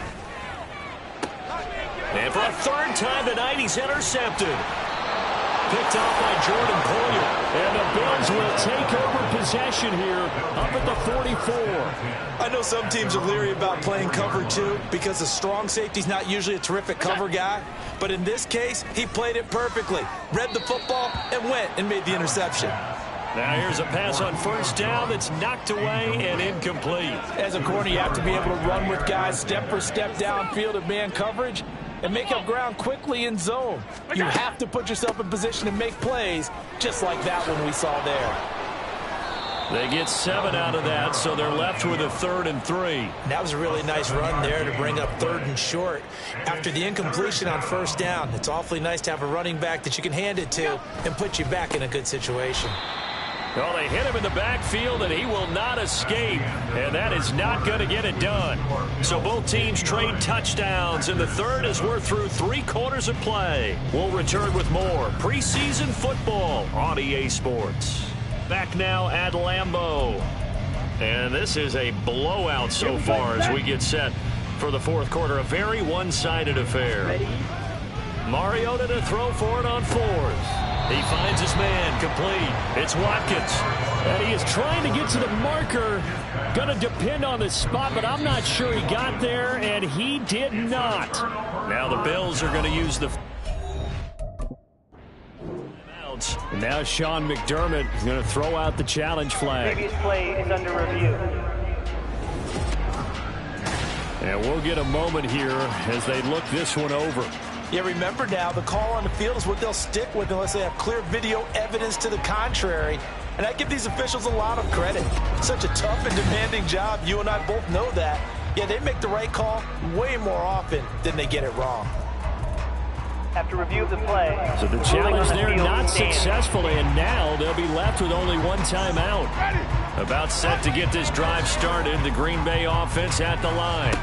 And for a 3rd time tonight, he's intercepted. Picked off by Jordan Poyer. And the Bills will take over possession here up at the 44. I know some teams are leery about playing cover 2 because a strong safety's not usually a terrific cover guy. But in this case, he played it perfectly. Read the football and went and made the interception. Now here's a pass on 1st down that's knocked away and incomplete. As a corner, you have to be able to run with guys step for step downfield of man coverage and make up ground quickly in zone. You have to put yourself in position to make plays just like that one we saw there. They get 7 out of that, so they're left with a 3rd and 3. That was a really nice run there to bring up 3rd and short. After the incompletion on 1st down, it's awfully nice to have a running back that you can hand it to and put you back in a good situation. Well, they hit him in the backfield, and he will not escape, and that is not going to get it done. So both teams trade touchdowns in the third as we're through 3 quarters of play. We'll return with more preseason football on EA Sports. Back now at Lambeau. And this is a blowout so far as we get set for the fourth quarter. A very one-sided affair. Mariota to throw for it on fours. He finds his man complete. It's Watkins. And he is trying to get to the marker. Going to depend on the spot, but I'm not sure he got there, and he did not. Now the Bills are going to use the... And now Sean McDermott is going to throw out the challenge flag. Previous play is under review. And we'll get a moment here as they look this one over. Yeah, remember now, the call on the field is what they'll stick with unless they have clear video evidence to the contrary. And I give these officials a lot of credit. Such a tough and demanding job. You and I both know that. Yeah, they make the right call way more often than they get it wrong. After review of the play. So the challenge there not successful, and now they'll be left with only one timeout. About set to get this drive started. The Green Bay offense at the line.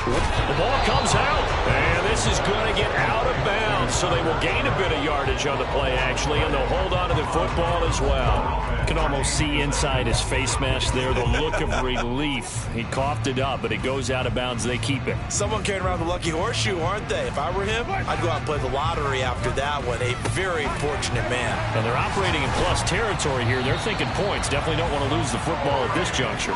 The ball comes out, and this is going to get out of bounds, so they will gain a bit of yardage on the play, actually, and they'll hold on to the football as well. You can almost see inside his face mask there the look of relief. He coughed it up, but it goes out of bounds. They keep it. Someone carrying around the lucky horseshoe, aren't they? If I were him, I'd go out and play the lottery after that one. A very fortunate man. And they're operating in plus territory here. They're thinking points. Definitely don't want to lose the football at this juncture.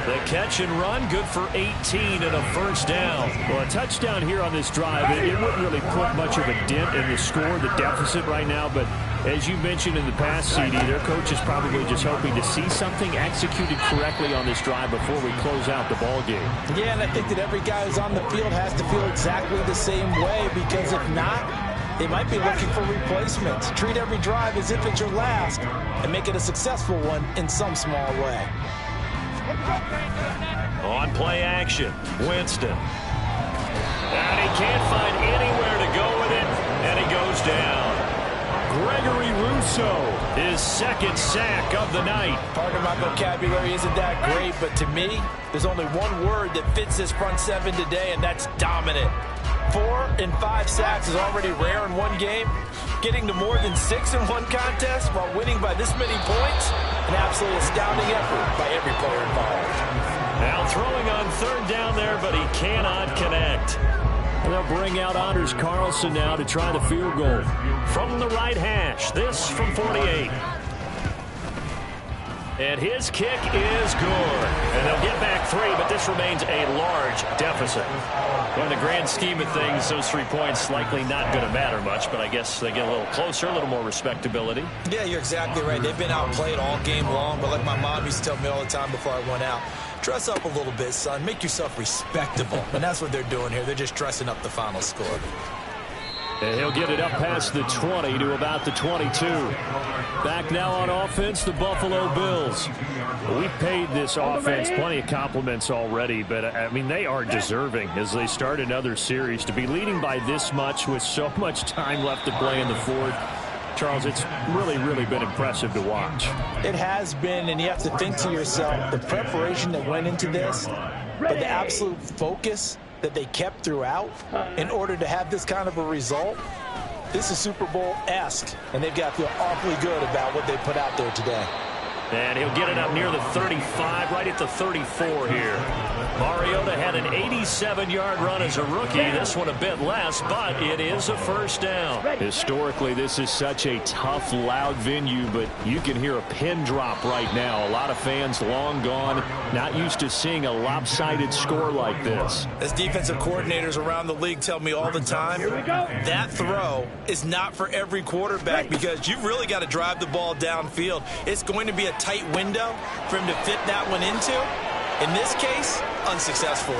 The catch and run, good for 18 and a first down. Well, a touchdown here on this drive, it wouldn't really put much of a dent in the score, the deficit right now. But as you mentioned in the past, CD, their coach is probably just hoping to see something executed correctly on this drive before we close out the ball game. Yeah, and I think that every guy who's on the field has to feel exactly the same way, because if not, they might be looking for replacements. Treat every drive as if it's your last and make it a successful one in some small way. On play action, Winston. And he can't find anywhere to go with it, and he goes down. Gregory Rousseau, his second sack of the night. Pardon my vocabulary isn't that great, but to me, there's only one word that fits this front seven today, and that's dominant. 4 and 5 sacks is already rare in one game. Getting to more than 6 in one contest while winning by this many points, an absolutely astounding effort by every player involved. Now throwing on third down there, but he cannot connect. And they'll bring out Anders Carlson now to try the field goal. From the right hash, this from 48. And his kick is good. And they'll get back 3, but this remains a large deficit. Well, in the grand scheme of things, those 3 points likely not going to matter much, but I guess they get a little closer, a little more respectability. Yeah, you're exactly right. They've been outplayed all game long, but like my mom used to tell me all the time before I went out, dress up a little bit, son. Make yourself respectable. And that's what they're doing here. They're just dressing up the final score. And he'll get it up past the 20 to about the 22. Back now on offense, the Buffalo Bills. We paid this offense plenty of compliments already, but, I mean, they are deserving as they start another series. To be leading by this much with so much time left to play in the fourth, Charles, it's really, really been impressive to watch. It has been, and you have to think to yourself, the preparation that went into this, but the absolute focus that they kept throughout in order to have this kind of a result. This is Super Bowl-esque, and they've got to feel awfully good about what they put out there today. And he'll get it up near the 35, right at the 34 here. Mariota had an 87-yard run as a rookie. This one a bit less, but it is a first down. Historically, this is such a tough, loud venue, but you can hear a pin drop right now. A lot of fans long gone, not used to seeing a lopsided score like this. As defensive coordinators around the league tell me all the time, that throw is not for every quarterback because you've really got to drive the ball downfield. It's going to be a tight window for him to fit that one into. In this case, unsuccessfully.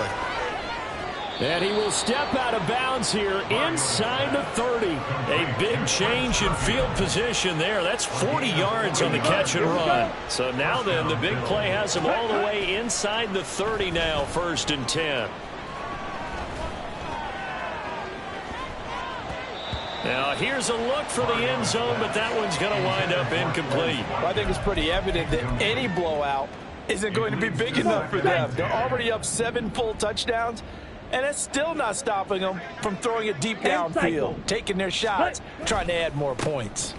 And he will step out of bounds here inside the 30. A big change in field position there. That's 40 yards on the catch and run. So now then, the big play has him all the way inside the 30 now, 1st and 10. Now, here's a look for the end zone, but that one's going to wind up incomplete. Well, I think it's pretty evident that any blowout isn't going to be big enough for them. They're already up 7 full touchdowns, and it's still not stopping them from throwing it deep downfield, taking their shots, trying to add more points.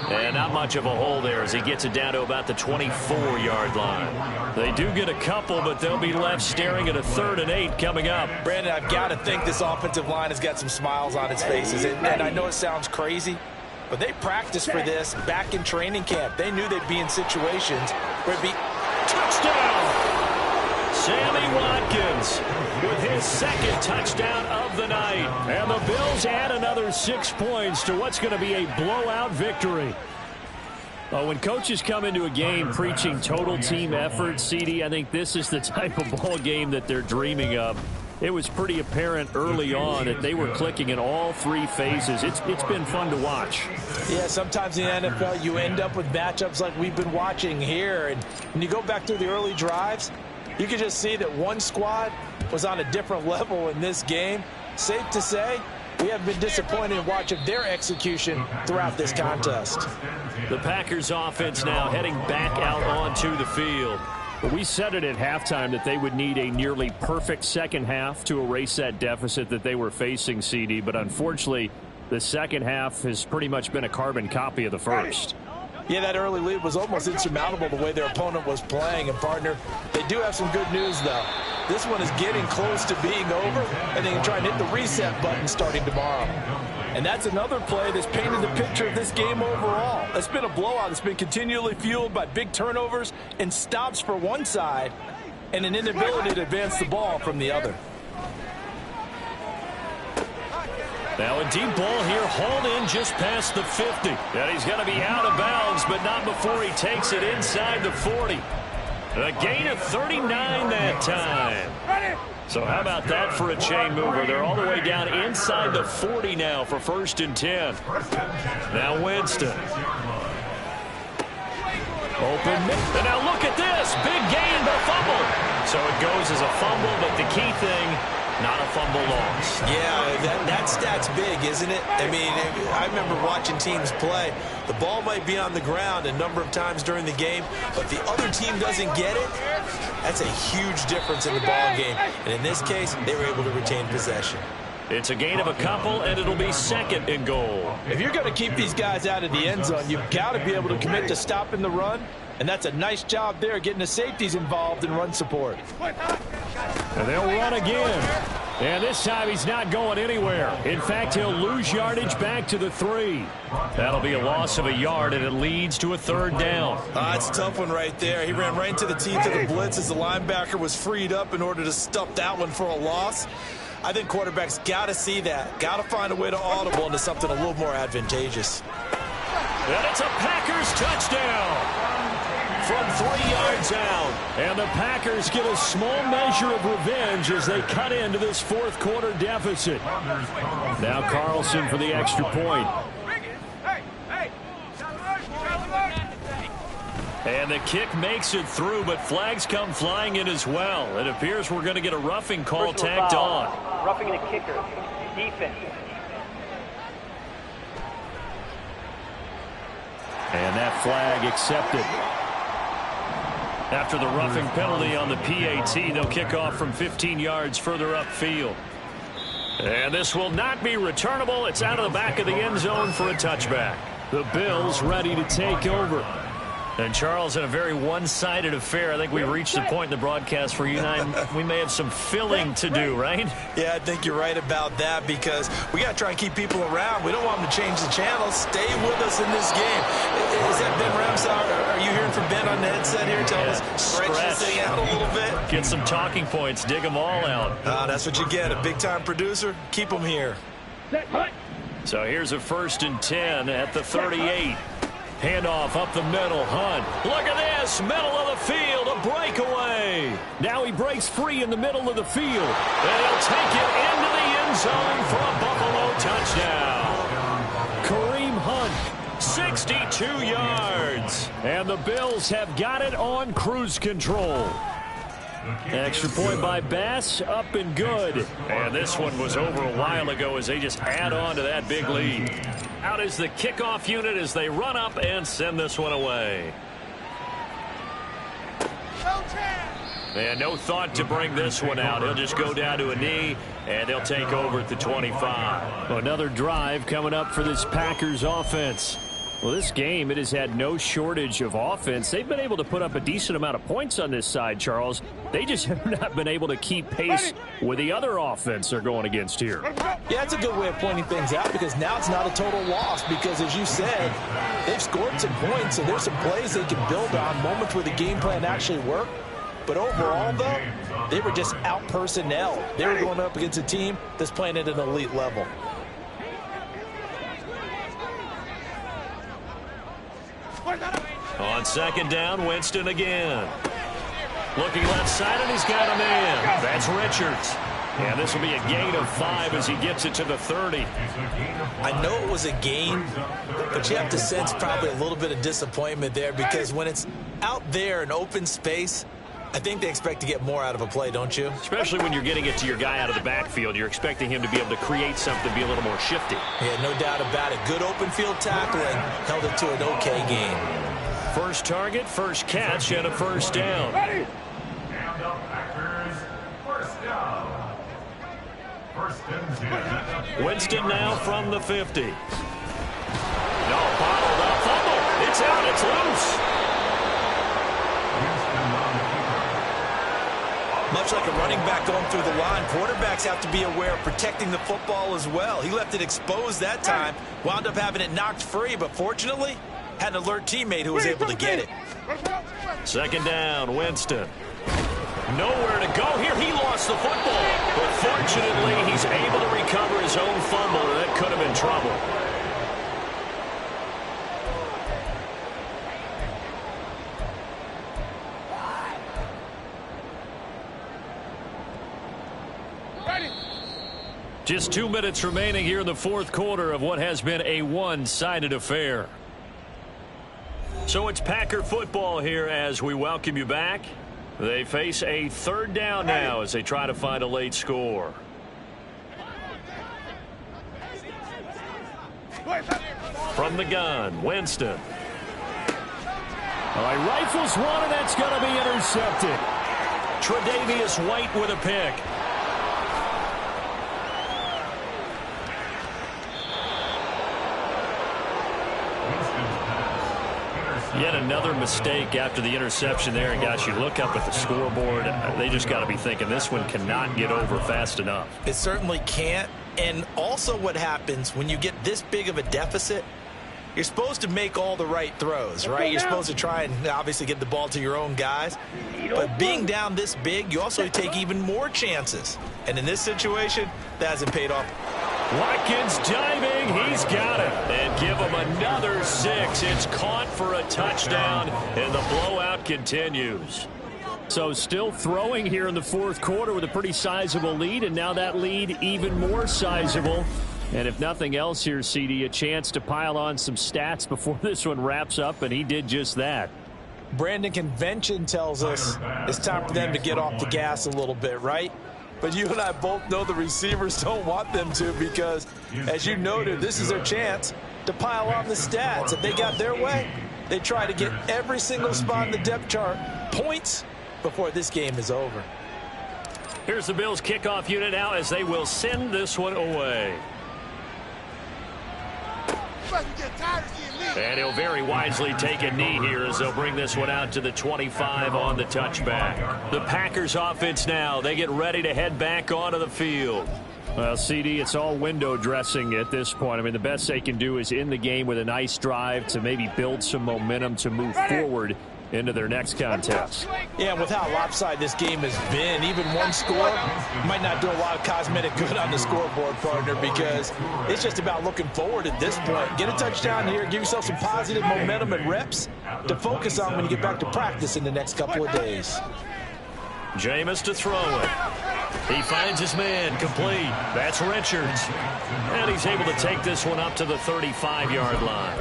And not much of a hole there as he gets it down to about the 24-yard line. They do get a couple, but they'll be left staring at a 3rd and 8 coming up. Brandon, I've got to think this offensive line has got some smiles on its faces. And I know it sounds crazy, but they practiced for this back in training camp. They knew they'd be in situations where it'd be touchdown! Sammy Watkins with his 2nd touchdown of the night. And the Bills add another 6 points to what's going to be a blowout victory. When coaches come into a game preaching total team effort, CD, I think this is the type of ball game that they're dreaming of. It was pretty apparent early on that they were clicking in all 3 phases. It's been fun to watch. Yeah, sometimes in the NFL you end up with matchups like we've been watching here. And when you go back through the early drives, you can just see that one squad was on a different level in this game. Safe to say, we have been disappointed in watching their execution throughout this contest. The Packers offense now heading back out onto the field. We said it at halftime that they would need a nearly perfect second half to erase that deficit that they were facing, CD, but unfortunately, the second half has pretty much been a carbon copy of the first. Yeah, that early lead was almost insurmountable the way their opponent was playing. And, partner, they do have some good news, though. This one is getting close to being over, and they can try and hit the reset button starting tomorrow. And that's another play that's painted the picture of this game overall. It's been a blowout. It's been continually fueled by big turnovers and stops for one side and an inability to advance the ball from the other. Now a deep ball here, hauled in just past the 50. And he's going to be out of bounds, but not before he takes it inside the 40. A gain of 39 that time. So how about that for a chain mover? They're all the way down inside the 40 now for 1st and 10. Now Winston. Open. And now look at this. Big gain, but fumble. So it goes as a fumble, but the key thing, not a fumble loss. Yeah, that stat's big, isn't it? I mean, I remember watching teams play. The ball might be on the ground a number of times during the game, but the other team doesn't get it. That's a huge difference in the ball game. And in this case, they were able to retain possession. It's a gain of a couple, and it'll be 2nd and goal. If you're going to keep these guys out of the end zone, you've got to be able to commit to stopping the run. And that's a nice job there, getting the safeties involved in run support. And they'll run again. And this time he's not going anywhere. In fact, he'll lose yardage back to the 3. That'll be a loss of a yard, and it leads to a 3rd down. It's a tough one right there. He ran right into the teeth of the blitz as the linebacker was freed up in order to stuff that one for a loss. I think quarterbacks got to see that. Got to find a way to audible into something a little more advantageous. And it's a Packers touchdown from 3 yards out. And the Packers get a small measure of revenge as they cut into this 4th quarter deficit. Now Carlson for the extra point. And the kick makes it through, but flags come flying in as well. It appears we're going to get a roughing call tacked on. Roughing the kicker. Defense. And that flag accepted. After the roughing penalty on the PAT, they'll kick off from 15 yards further upfield. And this will not be returnable. It's out of the back of the end zone for a touchback. The Bills ready to take over. And, Charles, in a very one-sided affair, I think we reached the point in the broadcast where you and I, we may have some filling to do, right? Yeah, I think you're right about that because we got to try and keep people around. We don't want them to change the channel. Stay with us in this game. Is that Ben Ramsar? Are you hearing from Ben on the headset here? Tell us, stretch this thing out a little bit. Get some talking points. Dig them all out. That's what you get. A big-time producer. Keep them here. So here's a 1st and 10 at the 38. Handoff up the middle, Hunt. Look at this, middle of the field, a breakaway. Now he breaks free in the middle of the field. And he'll take it into the end zone for a Buffalo touchdown. Kareem Hunt, 62 yards. And the Bills have got it on cruise control. Extra point by Bass, up and good. And this one was over a while ago as they just add on to that big lead. Out is the kickoff unit as they run up and send this one away. And no thought to bring this one out. He'll just go down to a knee, and they'll take over at the 25. Another drive coming up for this Packers offense. Well, this game, it has had no shortage of offense. They've been able to put up a decent amount of points on this side, Charles. They just have not been able to keep pace with the other offense they're going against here. Yeah, it's a good way of pointing things out because now it's not a total loss because, as you said, they've scored some points, so there's some plays they can build on, moments where the game plan actually worked. But overall, though, they were just out-personnel. They were going up against a team that's playing at an elite level. On second down, Winston again. Looking left side, and he's got a man. That's Richards. And this will be a gain of 5 as he gets it to the 30. I know it was a gain, but you have to sense probably a little bit of disappointment there because when it's out there in open space, I think they expect to get more out of a play, don't you? Especially when you're getting it to your guy out of the backfield. You're expecting him to be able to create something, be a little more shifty. Yeah, no doubt about it. Good open field tackling held it to an okay game. First target, first catch, and a first down. And the Packers, first down. First and 10. Winston now from the 50. No, bottled up, fumble. It's out, it's loose. Much like a running back going through the line, quarterbacks have to be aware of protecting the football as well. He left it exposed that time, wound up having it knocked free, but fortunately, had an alert teammate who was able to get it. Second down, Winston. Nowhere to go here. He lost the football, but fortunately, he's able to recover his own fumble, and that could have been trouble. Just 2 minutes remaining here in the fourth quarter of what has been a one-sided affair. So it's Packer football here as we welcome you back. They face a third down now as they try to find a late score. From the gun, Winston. All right, rifles one, and that's going to be intercepted. Tre'Davious White with a pick. Yet another mistake after the interception there. And, gosh, you look up at the scoreboard, they just got to be thinking this one cannot get over fast enough. It certainly can't. And also what happens when you get this big of a deficit, you're supposed to make all the right throws, right? You're supposed to try and obviously get the ball to your own guys. But being down this big, you also take even more chances. And in this situation, that hasn't paid off. Watkins diving, he's got it. And give him another 6. It's caught for a touchdown, and the blowout continues. So still throwing here in the fourth quarter with a pretty sizable lead, and now that lead even more sizable. And if nothing else here, CD, a chance to pile on some stats before this one wraps up, and he did just that. Brandon, convention tells us it's time for them to get off the gas a little bit, right? But you and I both know the receivers don't want them to because, as you noted, this is their chance to pile on the stats. If they got their way, they try to get every single spot in the depth chart points before this game is over. Here's the Bills kickoff unit now as they will send this one away. And he'll very wisely take a knee here as they'll bring this one out to the 25 on the touchback. The Packers offense now, they get ready to head back onto the field. Well, CD, it's all window dressing at this point. I mean, the best they can do is in the game with a nice drive to maybe build some momentum to move forward into their next contest. Yeah, with how lopsided this game has been, even one score might not do a lot of cosmetic good on the scoreboard, partner, because it's just about looking forward at this point. Get a touchdown here, give yourself some positive momentum and reps to focus on when you get back to practice in the next couple of days. Jameis to throw it. He finds his man complete. That's Richards. And he's able to take this one up to the 35-yard line.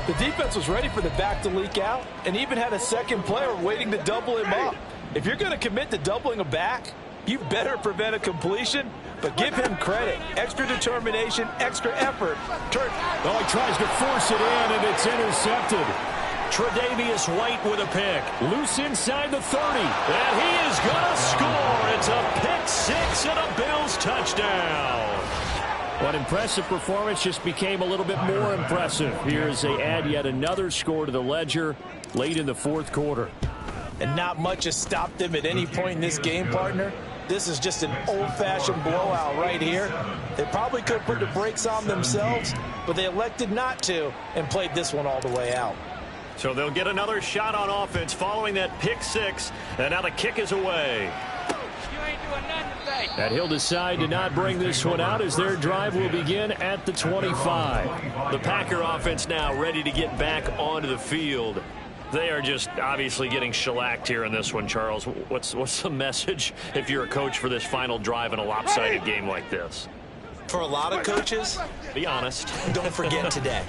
The defense was ready for the back to leak out and even had a second player waiting to double him up. If you're going to commit to doubling a back, you better prevent a completion, but give him credit. Extra determination, extra effort. Oh, he tries to force it in, and it's intercepted. Tre'Davious White with a pick. Loose inside the 30. And he is going to score. It's a pick 6 and a Bills touchdown. What impressive performance just became a little bit more impressive here as they add yet another score to the ledger late in the fourth quarter. And not much has stopped them at any point in this game, partner. This is just an old-fashioned blowout right here. They probably could have put the brakes on themselves, but they elected not to and played this one all the way out. So they'll get another shot on offense following that pick six, and now the kick is away. And he'll decide to not bring this one out as their drive will begin at the 25. The Packer offense now ready to get back onto the field. They are just obviously getting shellacked here in this one, Charles. What's the message if you're a coach for this final drive in a lopsided game like this? For a lot of coaches, be honest. Don't forget today.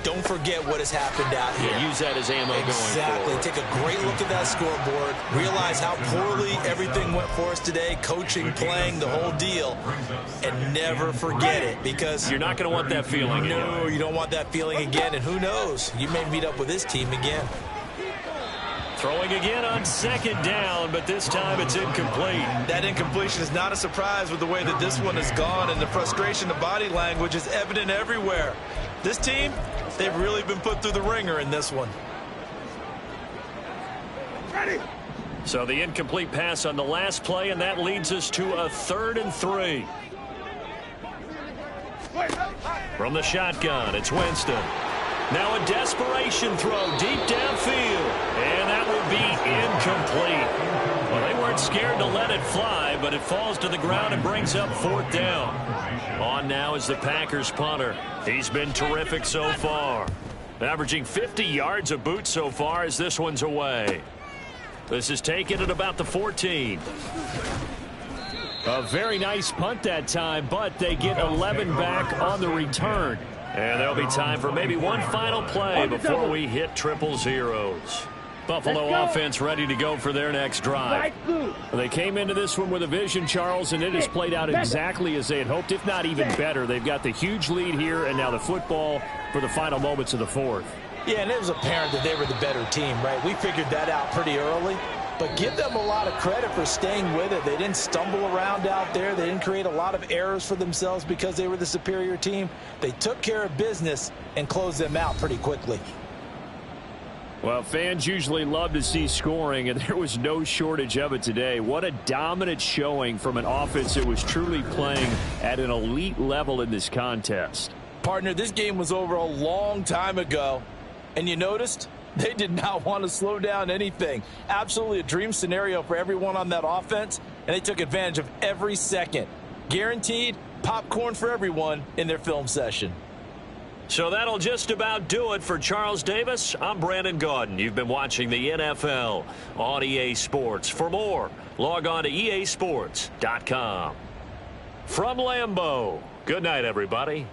Don't forget what has happened out here. Yeah, use that as ammo going forward. Exactly. Take a great look at that scoreboard. Realize how poorly everything went for us today. Coaching, playing, the whole deal. And never forget it, because you're not going to want that feeling again. No, you don't want that feeling again. And who knows? You may meet up with this team again. Throwing again on second down, but this time it's incomplete. That incompletion is not a surprise with the way that this one has gone, and the frustration, the body language is evident everywhere. This team, they've really been put through the ringer in this one. So the incomplete pass on the last play, and that leads us to a 3rd and 3. From the shotgun, it's Winston. Now a desperation throw deep downfield, and that will be incomplete. Well, they weren't scared to let it fly, but it falls to the ground and brings up 4th down. On now is the Packers punter. He's been terrific so far, averaging 50 yards a boot so far as this one's away. This is taken at about the 14. A very nice punt that time, but they get 11 back on the return. And there'll be time for maybe one final play before we hit triple zeros. Buffalo offense ready to go for their next drive. They came into this one with a vision, Charles, and it has played out exactly as they had hoped, if not even better. They've got the huge lead here, and now the football for the final moments of the fourth. Yeah, and it was apparent that they were the better team, right? We figured that out pretty early. But give them a lot of credit for staying with it. They didn't stumble around out there. They didn't create a lot of errors for themselves because they were the superior team. They took care of business and closed them out pretty quickly. Well, fans usually love to see scoring, and there was no shortage of it today. What a dominant showing from an offense that was truly playing at an elite level in this contest. Partner, this game was over a long time ago, and you noticed they did not want to slow down anything. Absolutely a dream scenario for everyone on that offense, and they took advantage of every second. Guaranteed popcorn for everyone in their film session. So that'll just about do it for Charles Davis. I'm Brandon Gaudin. You've been watching the NFL on EA Sports. For more, log on to easports.com. From Lambeau, good night, everybody.